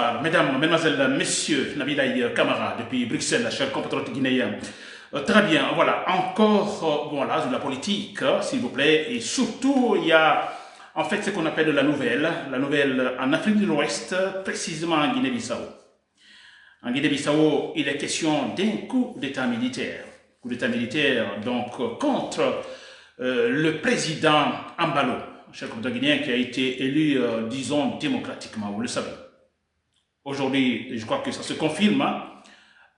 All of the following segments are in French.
bonsoir, mesdames, mesdemoiselles, messieurs, Nabilaï Kamara, depuis Bruxelles, chers compatriotes guinéens. Très bien, voilà, encore, voilà, de la politique, s'il vous plaît, et surtout, il y a, en fait, ce qu'on appelle la nouvelle en Afrique de l'Ouest, précisément en Guinée-Bissau. En Guinée-Bissau, il est question d'un coup d'État militaire. Coup d'État militaire, donc, contre le président Ambalo, cher compatriote guinéen, qui a été élu, disons, démocratiquement, vous le savez. Aujourd'hui, je crois que ça se confirme.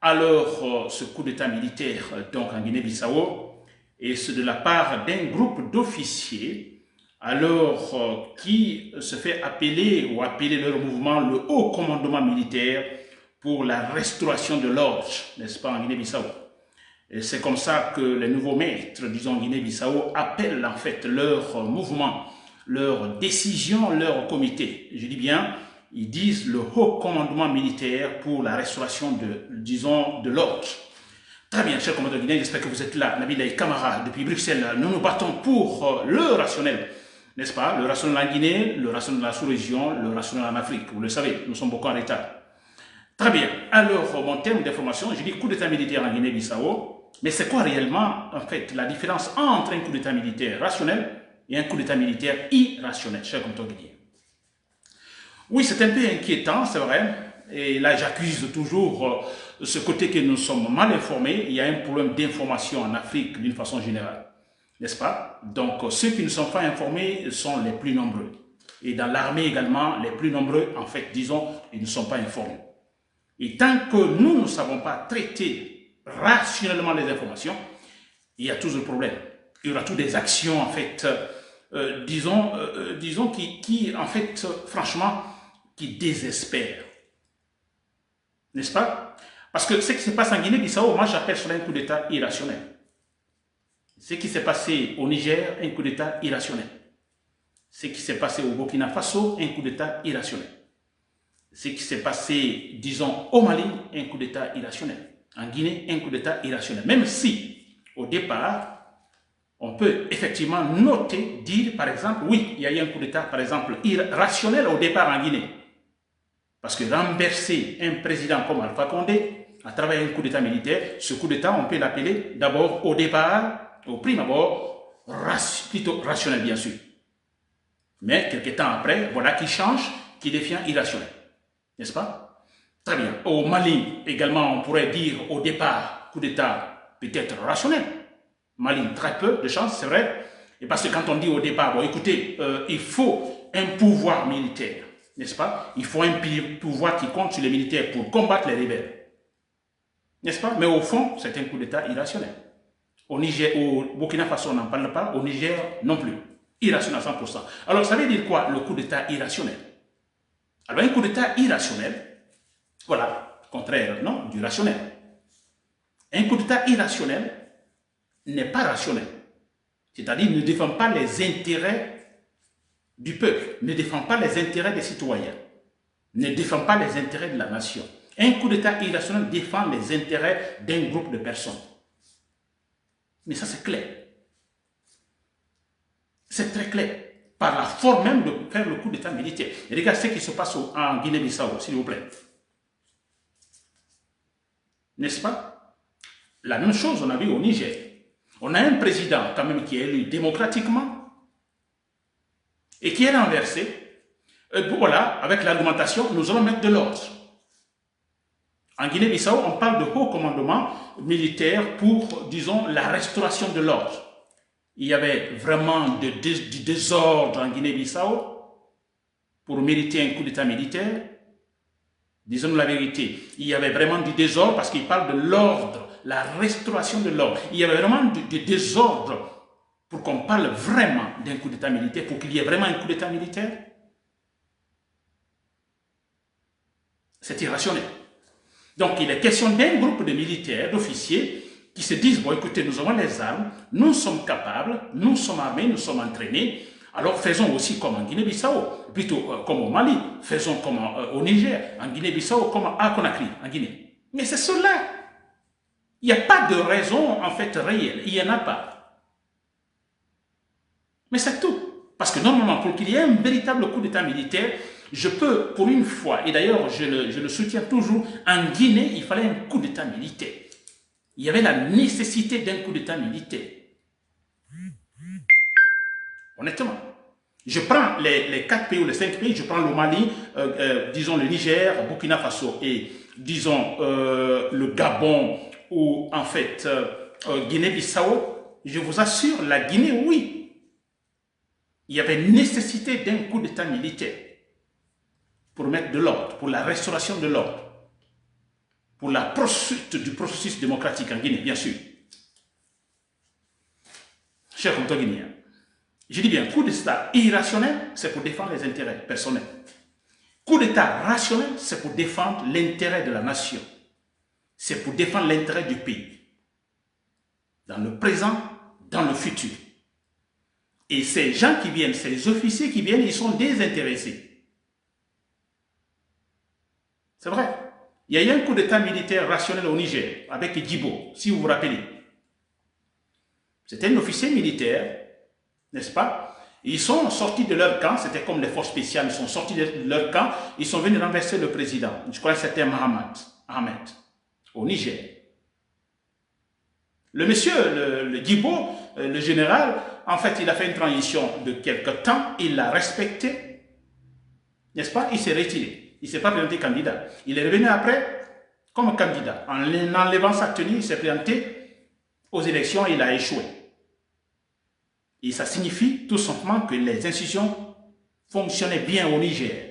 Alors, ce coup d'État militaire, donc en Guinée-Bissau, et c'est de la part d'un groupe d'officiers, alors qui se fait appeler, ou appeler leur mouvement, le Haut Commandement Militaire pour la restauration de l'ordre, n'est-ce pas, en Guinée-Bissau. Et c'est comme ça que les nouveaux maîtres, disons, Guinée-Bissau, appellent en fait leur mouvement, leur décision, leur comité. Je dis bien, ils disent le Haut Commandement Militaire pour la restauration de, disons, de l'ordre. Très bien, chers commandants guinéens, j'espère que vous êtes là. Nabilaï Kamara, depuis Bruxelles, nous nous battons pour le rationnel, n'est-ce pas? Le rationnel en Guinée, le rationnel dans la sous-région, le rationnel en Afrique. Vous le savez, nous sommes beaucoup en retard. Très bien. Alors, mon thème d'information, je dis coup d'État militaire en Guinée-Bissau. Mais c'est quoi réellement, en fait, la différence entre un coup d'État militaire rationnel et un coup d'État militaire irrationnel, chers commandants guinéens? Oui, c'est un peu inquiétant, c'est vrai. Et là, j'accuse toujours ce côté que nous sommes mal informés. Il y a un problème d'information en Afrique d'une façon générale, n'est-ce pas? Donc, ceux qui ne sont pas informés sont les plus nombreux. Et dans l'armée également, les plus nombreux, en fait, disons, ils ne sont pas informés. Et tant que nous ne savons pas traiter rationnellement les informations, il y a toujours problème. Il y aura toutes des actions, en fait, disons qui, en fait, franchement, qui désespèrent. N'est-ce pas? Parce que ce qui se passe en Guinée-Bissau, moi j'appelle cela un coup d'État irrationnel. Ce qui s'est passé au Niger, un coup d'État irrationnel. Ce qui s'est passé au Burkina Faso, un coup d'État irrationnel. Ce qui s'est passé, disons, au Mali, un coup d'État irrationnel. En Guinée, un coup d'État irrationnel. Même si, au départ, on peut effectivement noter, dire par exemple, oui, il y a eu un coup d'État, par exemple, irrationnel au départ en Guinée. Parce que renverser un président comme Alpha Condé, à travers un coup d'État militaire, ce coup d'État, on peut l'appeler d'abord au départ, au prime abord, plutôt rationnel bien sûr. Mais quelques temps après, voilà qui change, qui devient irrationnel. N'est-ce pas? Très bien. Au Mali, également, on pourrait dire au départ, coup d'État peut-être rationnel. Mali, très peu de chance, c'est vrai. Et parce que quand on dit au départ, bon écoutez, il faut un pouvoir militaire, n'est-ce pas? Il faut un pouvoir qui compte sur les militaires pour combattre les rebelles. N'est-ce pas? Mais au fond, c'est un coup d'État irrationnel. Au Niger, au Burkina Faso, on n'en parle pas. Au Niger, non plus. Irrationnel à 100%. Alors, ça veut dire quoi, le coup d'État irrationnel? Alors, un coup d'État irrationnel, voilà, contraire, non, du rationnel. Un coup d'État irrationnel n'est pas rationnel. C'est-à-dire, ne défend pas les intérêts du peuple, ne défend pas les intérêts des citoyens, ne défend pas les intérêts de la nation. Un coup d'État irrationnel défend les intérêts d'un groupe de personnes. Mais ça, c'est clair. C'est très clair. Par la forme même de faire le coup d'État militaire. Et regardez ce qui se passe en Guinée-Bissau, s'il vous plaît. N'est-ce pas? La même chose, on a vu au Niger. On a un président, quand même, qui est élu démocratiquement et qui est renversé. Voilà, avec l'argumentation, nous allons mettre de l'ordre. En Guinée-Bissau, on parle de haut commandement militaire pour, disons, la restauration de l'ordre. Il y avait vraiment du désordre en Guinée-Bissau pour mériter un coup d'État militaire. Disons-nous la vérité, il y avait vraiment du désordre parce qu'il parle de l'ordre, la restauration de l'ordre. Il y avait vraiment du désordre pour qu'on parle vraiment d'un coup d'État militaire, pour qu'il y ait vraiment un coup d'État militaire. C'est irrationnel. Donc il est question d'un groupe de militaires, d'officiers, qui se disent, bon écoutez, nous avons les armes, nous sommes capables, nous sommes armés, nous sommes entraînés, alors faisons aussi comme en Guinée-Bissau, plutôt comme au Mali, faisons comme au Niger, en Guinée-Bissau, comme à Conakry, en Guinée. Mais c'est cela. Il n'y a pas de raison en fait réelle, il n'y en a pas. Mais c'est tout. Parce que normalement, pour qu'il y ait un véritable coup d'État militaire, Je peux, pour une fois, et d'ailleurs je le soutiens toujours, en Guinée, il fallait un coup d'État militaire. Il y avait la nécessité d'un coup d'État militaire. Honnêtement. Je prends les 4 pays ou les 5 pays, je prends le Mali, disons le Niger, Burkina Faso et disons le Gabon ou en fait Guinée-Bissau. Je vous assure, la Guinée, oui. Il y avait nécessité d'un coup d'État militaire pour mettre de l'ordre, pour la restauration de l'ordre, pour la poursuite du processus démocratique en Guinée, bien sûr. Chers compatriotes guinéens, je dis bien, coup d'État irrationnel, c'est pour défendre les intérêts personnels. Coup d'État rationnel, c'est pour défendre l'intérêt de la nation. C'est pour défendre l'intérêt du pays. Dans le présent, dans le futur. Et ces gens qui viennent, ces officiers qui viennent, ils sont désintéressés. C'est vrai. Il y a eu un coup d'État militaire rationnel au Niger, avec Djibo, si vous vous rappelez. C'était un officier militaire, n'est-ce pas? Ils sont sortis de leur camp, c'était comme les forces spéciales, ils sont sortis de leur camp, ils sont venus renverser le président. Je crois que c'était Ahmed, au Niger. Le monsieur, le Djibo, le général, en fait, il a fait une transition de quelque temps, il l'a respecté, n'est-ce pas? Il s'est retiré, il ne s'est pas présenté candidat. Il est revenu après comme candidat. En enlevant sa tenue, il s'est présenté aux élections et il a échoué. Et ça signifie tout simplement que les institutions fonctionnaient bien au Niger.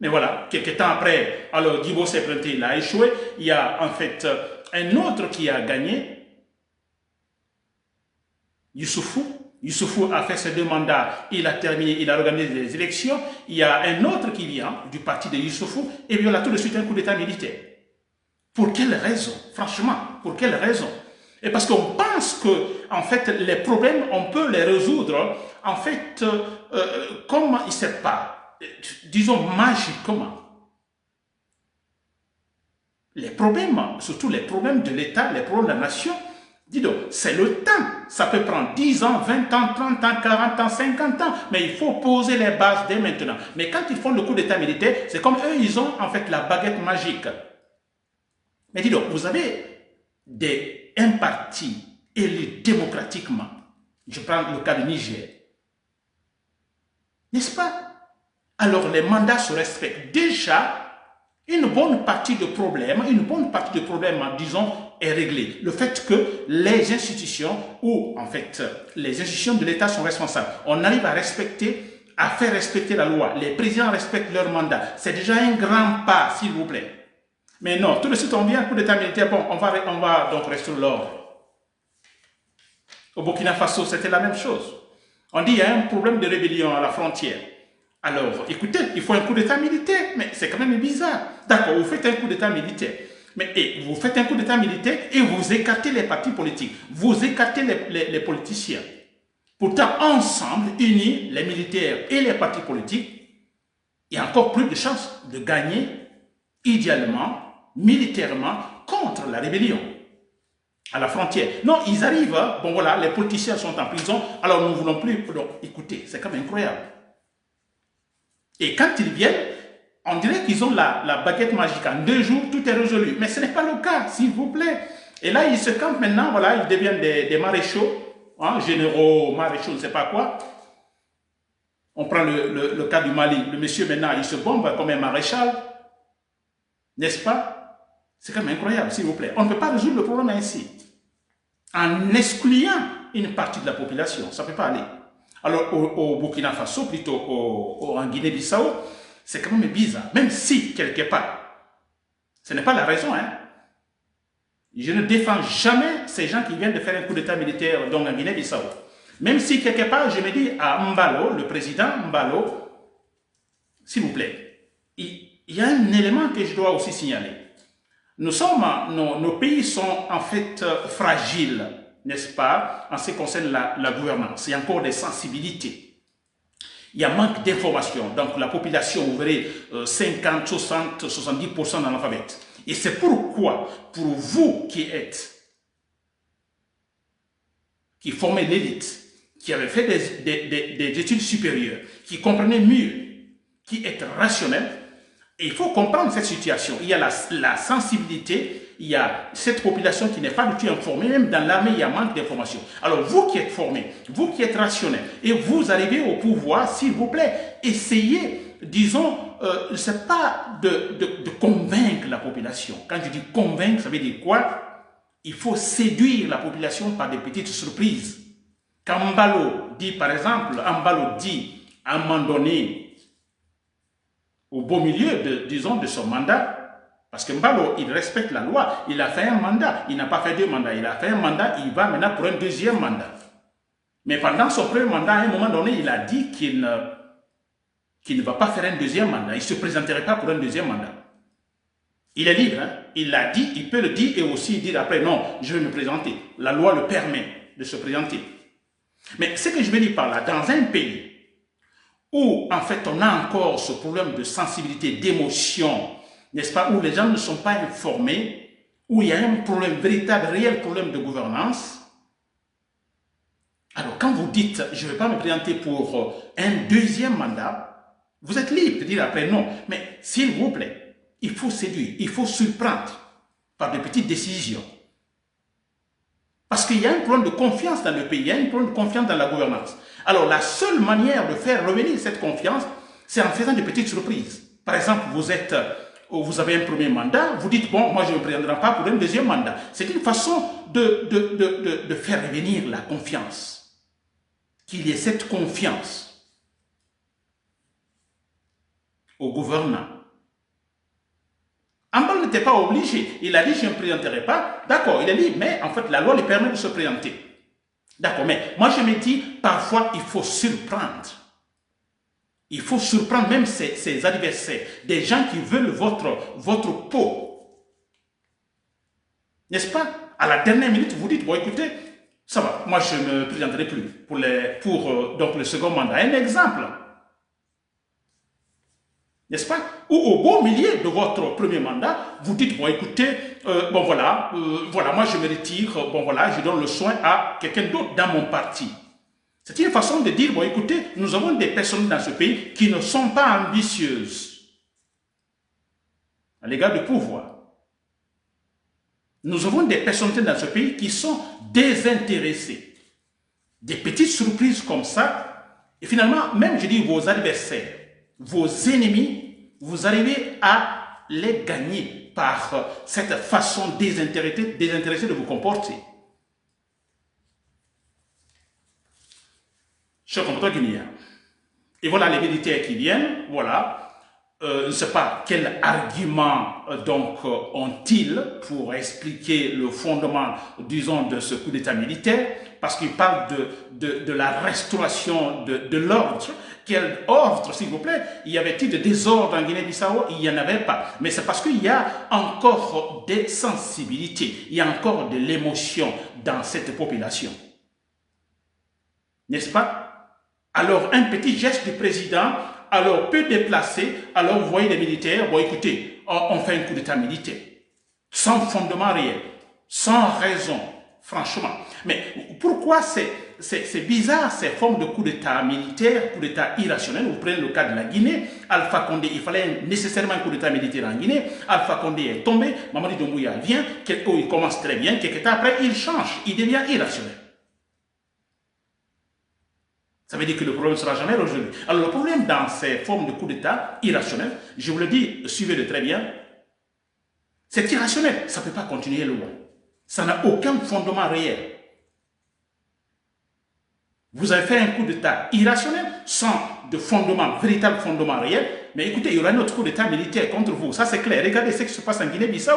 Mais voilà, quelques temps après, alors Djibo s'est présenté, il a échoué. Il y a en fait un autre qui a gagné, Youssoufou. Youssoufou a fait ses 2 mandats, il a terminé, il a organisé les élections. Il y a un autre qui vient du parti de Youssoufou et puis on a tout de suite un coup d'État militaire. Pour quelle raison? Franchement, pour quelle raison? Et parce qu'on pense que, en fait, les problèmes, on peut les résoudre, en fait, comme, il ne sait pas, disons magiquement. Les problèmes, surtout les problèmes de l'État, les problèmes de la nation, dis donc, c'est le temps. Ça peut prendre 10 ans, 20 ans, 30 ans, 40 ans, 50 ans, mais il faut poser les bases dès maintenant. Mais quand ils font le coup d'État militaire, c'est comme eux, ils ont en fait la baguette magique. Mais dis donc, vous avez un parti élu démocratiquement, je prends le cas du Niger, n'est-ce pas? Alors les mandats se respectent. Déjà, une bonne partie de problèmes, disons, est réglée. Le fait que les institutions, ou en fait, les institutions de l'État sont responsables. On arrive à respecter, à faire respecter la loi. Les présidents respectent leur mandat. C'est déjà un grand pas, s'il vous plaît. Mais non, tout de suite, on vient, coup d'État militaire, bon, on va donc restaurer l'ordre. Au Burkina Faso, c'était la même chose. On dit qu'il y a un problème de rébellion à la frontière. Alors, écoutez, il faut un coup d'État militaire, mais c'est quand même bizarre. D'accord, vous faites un coup d'État militaire, mais vous faites un coup d'État militaire et vous écartez les partis politiques, vous écartez les politiciens. Pourtant, ensemble, unis, les militaires et les partis politiques, il y a encore plus de chances de gagner, idéalement, militairement, contre la rébellion à la frontière. Non, ils arrivent, bon voilà, les politiciens sont en prison, alors nous ne voulons plus. Donc, écoutez, c'est quand même incroyable. Et quand ils viennent, on dirait qu'ils ont la baguette magique. En 2 jours, tout est résolu. Mais ce n'est pas le cas, s'il vous plaît. Et là, ils se campent maintenant, voilà, ils deviennent des maréchaux, hein, généraux, maréchaux, je ne sais pas quoi. On prend le cas du Mali. Le monsieur, maintenant, il se bombe comme un maréchal. N'est-ce pas? C'est quand même incroyable, s'il vous plaît. On ne peut pas résoudre le problème ainsi. En excluant une partie de la population. Ça ne peut pas aller. Alors, au Burkina Faso, plutôt en Guinée-Bissau, c'est quand même bizarre. Même si, quelque part, ce n'est pas la raison, hein. Je ne défends jamais ces gens qui viennent de faire un coup d'État militaire donc en Guinée-Bissau. Même si, quelque part, je me dis à Mbalo, le président Mbalo, s'il vous plaît, il y a un élément que je dois aussi signaler. Nos pays sont en fait fragiles, n'est-ce pas, en ce qui concerne la gouvernance. Il y a encore des sensibilités. Il y a manque d'informations. Donc la population, vous verrez, 50, 60, 70% d'analphabètes. Et c'est pourquoi, pour vous qui formez l'élite, qui avait fait des études supérieures, qui comprenait mieux, qui est rationnel. Et il faut comprendre cette situation. Il y a la sensibilité, il y a cette population qui n'est pas du tout informée, même dans l'armée, il y a manque d'informations. Alors vous qui êtes formés, vous qui êtes rationnel, et vous arrivez au pouvoir, s'il vous plaît, essayez, disons, c'est pas de convaincre la population. Quand je dis convaincre, ça veut dire quoi? Il faut séduire la population par des petites surprises. Quand Mbalo dit, par exemple, Mbalo dit, à un moment donné, au beau milieu, disons, de son mandat, parce que Mbalo, il respecte la loi, il a fait un mandat, il n'a pas fait 2 mandats, il a fait un mandat, il va maintenant pour un 2e mandat. Mais pendant son premier mandat, à un moment donné, il a dit qu'il ne va pas faire un 2e mandat, il ne se présenterait pas pour un 2e mandat. Il est libre, hein? Il l'a dit, il peut le dire et aussi dire après, non, je vais me présenter. La loi le permet de se présenter. Mais ce que je veux dire par là, dans un pays où en fait on a encore ce problème de sensibilité, d'émotion, n'est-ce pas, où les gens ne sont pas informés, où il y a un problème, véritable, réel problème de gouvernance, alors quand vous dites, je ne vais pas me présenter pour un 2e mandat, vous êtes libre de dire après non, mais s'il vous plaît, il faut séduire, il faut surprendre par de petites décisions. Parce qu'il y a un problème de confiance dans le pays, il y a un problème de confiance dans la gouvernance. Alors la seule manière de faire revenir cette confiance, c'est en faisant des petites surprises. Par exemple, vous avez un premier mandat, vous dites, bon, moi je ne me présenterai pas pour un 2e mandat. C'est une façon de faire revenir la confiance. Qu'il y ait cette confiance au gouvernant. Mbalo n'était pas obligé. Il a dit, je ne me présenterai pas. D'accord, il a dit, mais en fait, la loi lui permet de se présenter. D'accord, mais moi je me dis, parfois, il faut surprendre. Il faut surprendre même ses adversaires, des gens qui veulent votre peau. N'est-ce pas? À la dernière minute, vous dites, bon, écoutez, ça va, moi je ne me présenterai plus pour le second mandat. Un exemple. N'est-ce pas? Ou au beau milieu de votre premier mandat, vous dites, bon écoutez, bon voilà, moi je me retire, bon voilà, je donne le soin à quelqu'un d'autre dans mon parti. C'est une façon de dire, bon écoutez, nous avons des personnes dans ce pays qui ne sont pas ambitieuses à l'égard du pouvoir. Nous avons des personnalités dans ce pays qui sont désintéressées. Des petites surprises comme ça, et finalement, même je dis vos adversaires, vos ennemis, vous arrivez à les gagner par cette façon désintéressée de vous comporter. Chers compatriotes guinéens, et voilà les militaires qui viennent, voilà, je ne sais pas quel argument donc ont-ils pour expliquer le fondement, disons, de ce coup d'état militaire, parce qu'ils parlent de la restauration de l'ordre. Quel ordre, s'il vous plaît? Y avait-il de désordre en Guinée-Bissau? Il n'y en avait pas. Mais c'est parce qu'il y a encore des sensibilités, il y a encore de l'émotion dans cette population. N'est-ce pas? Alors, un petit geste du président, alors peut déplacer, alors vous voyez les militaires, bon écoutez, on fait un coup d'état militaire, sans fondement réel, sans raison, franchement. Mais pourquoi c'est bizarre ces formes de coup d'état militaire, coup d'état irrationnel? Vous prenez le cas de la Guinée, Alpha Condé, il fallait nécessairement un coup d'état militaire en Guinée, Alpha Condé est tombé, Mamadi Doumbouya vient, il commence très bien, quelques temps après il change, il devient irrationnel. Ça veut dire que le problème ne sera jamais résolu. Alors le problème dans ces formes de coup d'état irrationnels, je vous le dis, suivez-le très bien, c'est irrationnel, ça ne peut pas continuer loin. Ça n'a aucun fondement réel. Vous avez fait un coup d'état irrationnel, sans de fondement, véritable fondement réel, mais écoutez, il y aura un autre coup d'état militaire contre vous, ça c'est clair. Regardez ce qui se passe en Guinée-Bissau.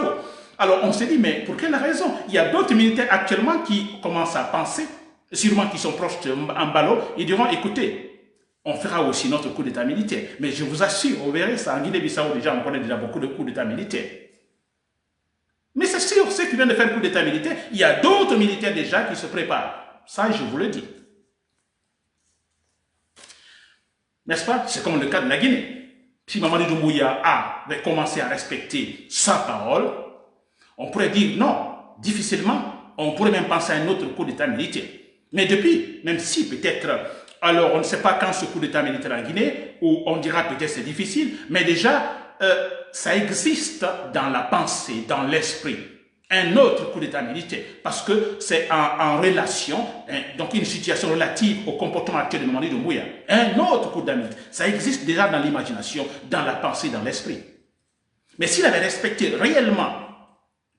Alors on s'est dit, mais pour quelle raison? Il y a d'autres militaires actuellement qui commencent à penser, sûrement qui sont proches de Mbalo, ils diront, écoutez, on fera aussi notre coup d'état militaire. Mais je vous assure, vous verrez ça, en Guinée-Bissau déjà, on connaît déjà beaucoup de coups d'état militaires. Mais c'est sûr, ceux qui viennent de faire le coup d'état militaire, il y a d'autres militaires déjà qui se préparent. Ça, je vous le dis. N'est-ce pas? C'est comme le cas de la Guinée. Si Mamadi Doumbouya avait commencé à respecter sa parole, on pourrait dire non, difficilement, on pourrait même penser à un autre coup d'état militaire. Mais depuis, même si peut-être, alors on ne sait pas quand ce coup d'État militaire en Guinée, ou on dira peut-être c'est difficile, mais déjà, ça existe dans la pensée, dans l'esprit. Un autre coup d'État militaire, parce que c'est en relation, donc une situation relative au comportement actuel de Mamadi Doumbouya. Un autre coup d'État militaire, ça existe déjà dans l'imagination, dans la pensée, dans l'esprit. Mais s'il avait respecté réellement,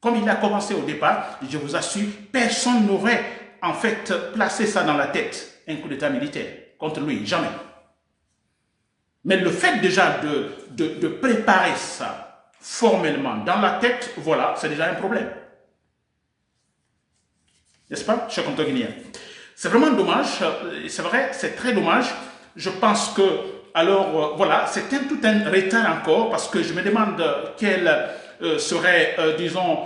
comme il a commencé au départ, je vous assure, personne n'aurait en fait placé ça dans la tête, un coup d'État militaire, contre lui, jamais. Mais le fait déjà de préparer ça formellement dans la tête, voilà, c'est déjà un problème. N'est-ce pas, chers compatriotes guinéens? C'est vraiment dommage, c'est vrai, c'est très dommage. Je pense que, alors, voilà, c'est tout un retard encore, parce que je me demande quelle serait, disons,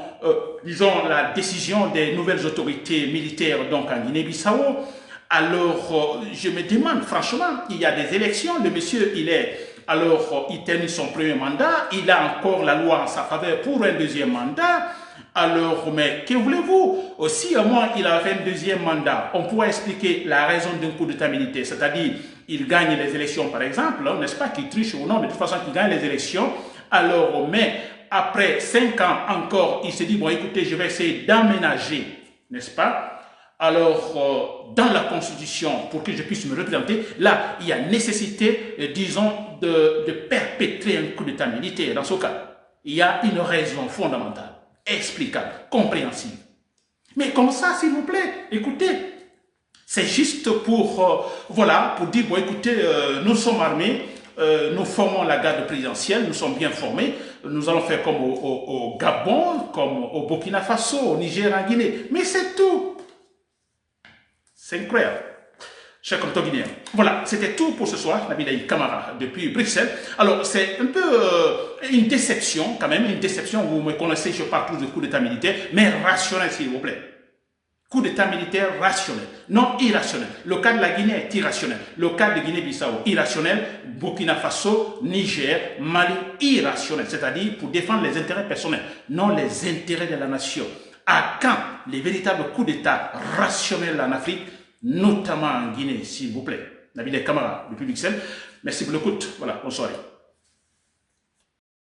la décision des nouvelles autorités militaires donc en Guinée-Bissau. Alors, je me demande, franchement, il y a des élections, le monsieur, il termine son premier mandat, il a encore la loi en sa faveur pour un deuxième mandat. Alors, mais que voulez-vous? Si au moins il a fait un deuxième mandat, on pourrait expliquer la raison d'un coup d'État militaire, c'est-à-dire il gagne les élections par exemple, n'est-ce pas, qu'il triche ou non, de toute façon qu'il gagne les élections. Alors, mais après 5 ans encore, il se dit, bon écoutez, je vais essayer d'aménager, n'est-ce pas? Alors, dans la Constitution, pour que je puisse me représenter, là, il y a nécessité, disons, de perpétrer un coup d'État militaire. Dans ce cas, il y a une raison fondamentale, explicable, compréhensible. Mais comme ça, s'il vous plaît, écoutez, c'est juste pour, voilà, pour dire, bon, écoutez, nous sommes armés, nous formons la garde présidentielle, nous sommes bien formés, nous allons faire comme au Gabon, comme au Burkina Faso, au Niger, en Guinée. Mais c'est tout. C'est incroyable. Chers compatriotes guinéens. Voilà, c'était tout pour ce soir, Nabilaï Kamara, depuis Bruxelles. Alors, c'est un peu une déception, quand même, une déception. Vous me connaissez, je parle toujours de coup d'État militaire, mais rationnel, s'il vous plaît. Coup d'État militaire rationnel, non irrationnel. Le cas de la Guinée est irrationnel. Le cas de Guinée-Bissau, irrationnel. Burkina Faso, Niger, Mali, irrationnel. C'est-à-dire pour défendre les intérêts personnels, non les intérêts de la nation. À quand les véritables coups d'État rationnels en Afrique, notamment en Guinée, s'il vous plaît? Nabil Kamara, depuis Bruxelles. Merci pour l'écoute. Voilà, bonne soirée.